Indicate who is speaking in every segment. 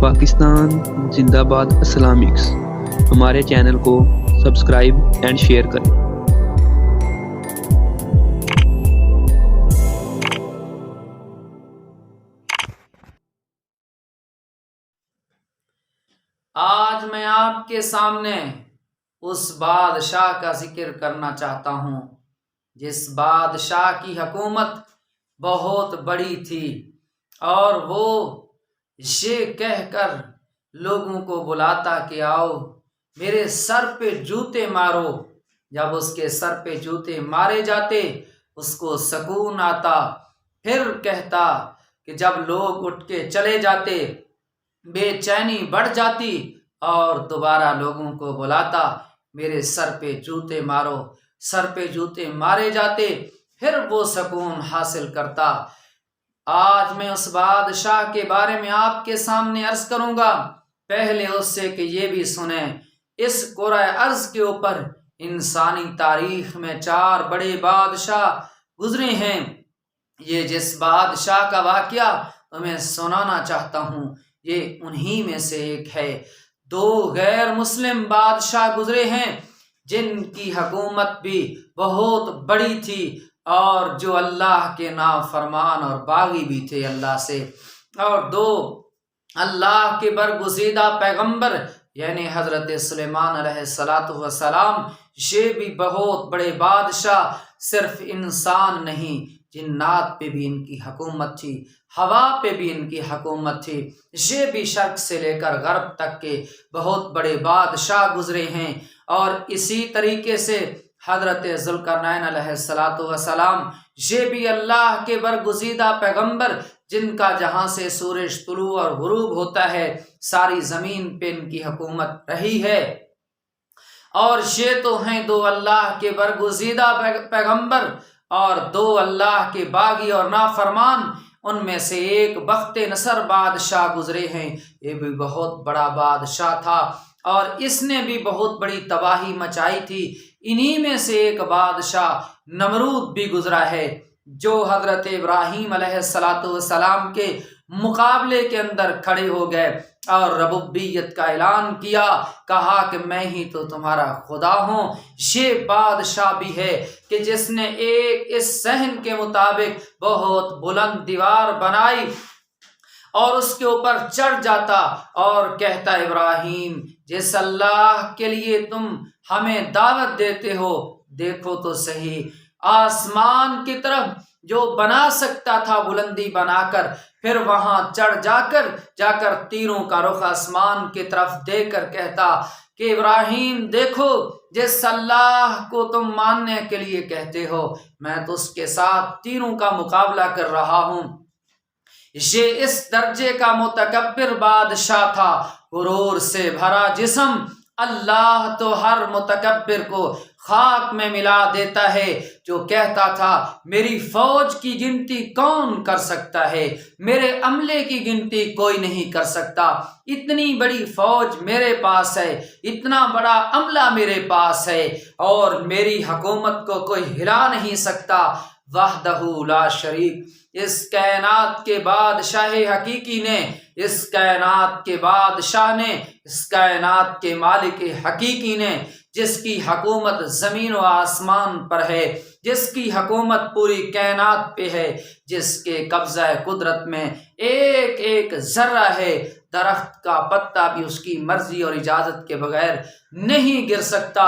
Speaker 1: پاکستان زندہ باد اسلامکس ہمارے چینل کو سبسکرائب اینڈ شیئر کریں۔
Speaker 2: آج میں آپ کے سامنے اس بادشاہ کا ذکر کرنا چاہتا ہوں جس بادشاہ کی حکومت بہت بڑی تھی اور وہ یہ کہہ کر لوگوں کو بلاتا کہ آؤ میرے سر پہ جوتے مارو۔ جب اس کے سر پہ جوتے مارے جاتے اس کو سکون آتا، پھر کہتا کہ جب لوگ اٹھ کے چلے جاتے بے چینی بڑھ جاتی اور دوبارہ لوگوں کو بلاتا میرے سر پہ جوتے مارو۔ سر پہ جوتے مارے جاتے، پھر وہ سکون حاصل کرتا۔ آج میں اس بادشاہ کے بارے میں آپ کے سامنے عرض کروں گا، پہلے اس سے کہ یہ بھی سنیں اس کرۂ ارض کے اوپر انسانی تاریخ میں 4 بڑے بادشاہ گزرے ہیں۔ یہ جس بادشاہ کا واقعہ تمہیں سنانا چاہتا ہوں یہ انہی میں سے ایک ہے۔ 2 غیر مسلم بادشاہ گزرے ہیں جن کی حکومت بھی بہت بڑی تھی اور جو اللہ کے نافرمان اور باغی بھی تھے اللہ سے، اور 2 اللہ کے برگزیدہ پیغمبر یعنی حضرت سلیمان علیہ السلام، یہ بھی بہت بڑے بادشاہ، صرف انسان نہیں جنات پہ بھی ان کی حکومت تھی، ہوا پہ بھی ان کی حکومت تھی۔ یہ بھی شرق سے لے کر غرب تک کے بہت بڑے بادشاہ گزرے ہیں۔ اور اسی طریقے سے حضرت ذوالقرنین علیہ السلام، یہ بھی اللہ کے برگزیدہ پیغمبر جن کا جہاں سے سورج طلوع اور غروب ہوتا ہے ساری زمین پہ ان کی حکومت رہی ہے۔ اور یہ تو ہیں 2 اللہ کے برگزیدہ پیغمبر اور 2 اللہ کے باغی اور نافرمان، ان میں سے ایک بخت نصر بادشاہ گزرے ہیں۔ یہ بھی بہت بڑا بادشاہ تھا اور اس نے بھی بہت بڑی تباہی مچائی تھی۔ انہی میں سے ایک بادشاہ نمرود بھی گزرا ہے جو حضرت ابراہیم علیہ السلام کے مقابلے کے اندر کھڑے ہو گئے اور ربوبیت کا اعلان کیا، کہا کہ میں ہی تو تمہارا خدا ہوں۔ یہ بادشاہ بھی ہے کہ جس نے اس صحن کے مطابق بہت بلند دیوار بنائی اور اس کے اوپر چڑھ جاتا اور کہتا ابراہیم جس اللہ کے لیے تم ہمیں دعوت دیتے ہو دیکھو تو صحیح، آسمان کی طرف جو بنا سکتا تھا بلندی بنا کر، پھر وہاں چڑھ جا کر تیروں کا رخ آسمان کی طرف دے کر کہتا کہ ابراہیم دیکھو جس اللہ کو تم ماننے کے لیے کہتے ہو میں تو اس کے ساتھ تیروں کا مقابلہ کر رہا ہوں۔ یہ اس درجے کا متکبر بادشاہ تھا، غرور سے بھرا جسم۔ اللہ تو ہر متکبر کو خاک میں ملا دیتا ہے جو کہتا تھا میری فوج کی گنتی کون کر سکتا ہے، میرے عملے کی گنتی کوئی نہیں کر سکتا، اتنی بڑی فوج میرے پاس ہے، اتنا بڑا عملہ میرے پاس ہے اور میری حکومت کو کوئی ہلا نہیں سکتا۔ وحدہ لا شریک، اس کائنات کے بادشاہ حقیقی نے، اس کائنات کے بادشاہ نے، اس کائنات کے مالک حقیقی نے، جس کی حکومت زمین و آسمان پر ہے، جس کی حکومت پوری کائنات پہ ہے، جس کے قبضہ قدرت میں ایک ایک ذرہ ہے، درخت کا پتا بھی اس کی مرضی اور اجازت کے بغیر نہیں گر سکتا۔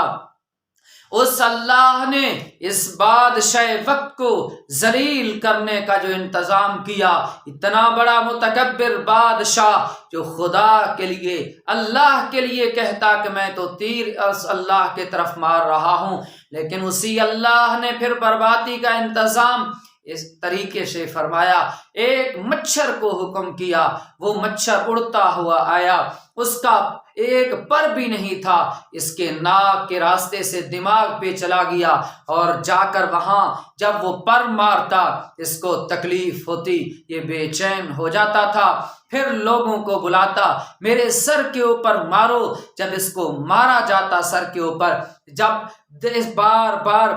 Speaker 2: اس اللہ نے اس بادشاہ وقت کو ذلیل کرنے کا جو انتظام کیا، اتنا بڑا متکبر بادشاہ جو خدا کے لیے اللہ کے لیے کہتا کہ میں تو تیر اللہ کے طرف مار رہا ہوں، لیکن اسی اللہ نے پھر بربادی کا انتظام اس طریقے سے فرمایا۔ ایک مچھر کو حکم کیا، وہ مچھر اڑتا ہوا آیا، اس کا ایک پر بھی نہیں تھا، اس کے ناک کے راستے سے دماغ پہ چلا گیا اور جا کر وہاں جب وہ پر مارتا اس کو تکلیف ہوتی، یہ بے چین ہو جاتا تھا، پھر لوگوں کو بلاتا میرے سر کے اوپر مارو۔ جب اس کو مارا جاتا سر کے اوپر، جب بار بار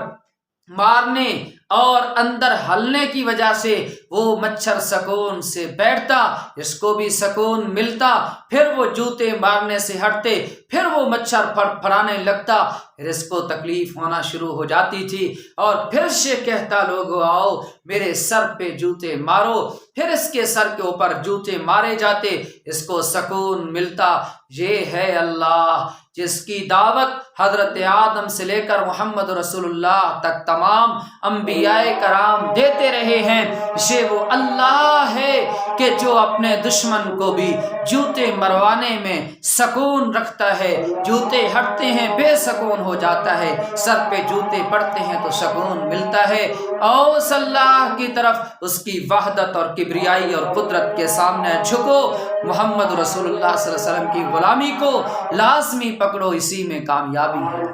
Speaker 2: مارنے اور اندر ہلنے کی وجہ سے وہ مچھر سکون سے بیٹھتا، اس کو بھی سکون ملتا، پھر وہ جوتے مارنے سے ہٹتے، پھر وہ مچھر پھڑانے لگتا، پھر اس کو تکلیف ہونا شروع ہو جاتی تھی، اور پھر سے کہتا لوگو آؤ میرے سر پہ جوتے مارو، پھر اس کے سر کے اوپر جوتے مارے جاتے، اس کو سکون ملتا۔ یہ ہے اللہ جس کی دعوت حضرت آدم سے لے کر محمد رسول اللہ تک تمام انبیاء کرام دیتے رہے ہیں۔ یہ وہ اللہ ہے کہ جو اپنے دشمن کو بھی جوتے مروانے میں سکون رکھتا ہے، جوتے ہٹتے ہیں بے سکون ہو جاتا ہے، سر پہ جوتے پڑتے ہیں تو سکون ملتا ہے۔ اور اس اللہ کی طرف، اس کی وحدت اور کبریائی اور قدرت کے سامنے جھکو، محمد رسول اللہ صلی اللہ علیہ وسلم کی غلامی کو لازمی پکڑو، اسی میں کامیابی ہے۔